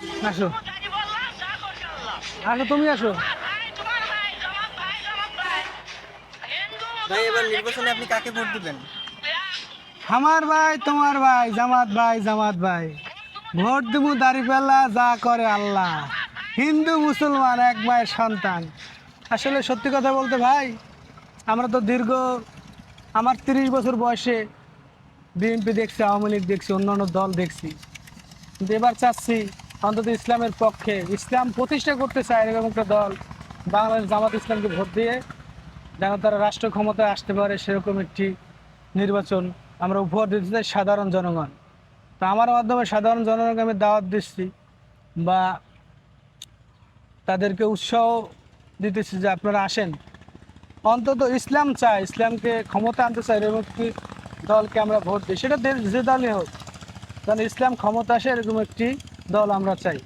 আসো, আসো, তুমি আসো। ভাই এবার নির্বাচনে আপনি কাকে ভোট দিবেন? আমার ভাই, তোমার ভাই, জামাত ভাই, জামাত ভাই। ভোট দেবো দাঁড়িপাল্লা, যা করে আল্লাহ। হিন্দু মুসলমান এক মায়ের সন্তান। আসলে সত্যি কথা বলতে ভাই, আমরা তো আমার 30 বছর বয়সে বিএনপি দেখছি, আওয়ামী লীগ দেখছি, অন্যান্য দল দেখছি। কিন্তু এবার চাচ্ছি অন্তত ইসলামের পক্ষে, ইসলাম প্রতিষ্ঠা করতে চায় এরকম একটা দল, বাংলাদেশ জামাত ইসলামকে ভোট দিয়ে যেন তারা রাষ্ট্র ক্ষমতায় আসতে পারে, সেরকম একটি নির্বাচন আমরা উপহার দিতে চাই সাধারণ জনগণ। তো আমার মাধ্যমে সাধারণ জনগণকে আমি দাওয়াত দিচ্ছি বা তাদেরকে উৎসাহ দিতেছি যে আপনারা আসেন, অন্তত ইসলাম চায়, ইসলামকে ক্ষমতা আনতে চায় এরকম একটি দলকে আমরা ভোট দিই, সেটা যে দলই হোক, কারণ ইসলাম ক্ষমতা আসে এরকম একটি দল আমরা চাই।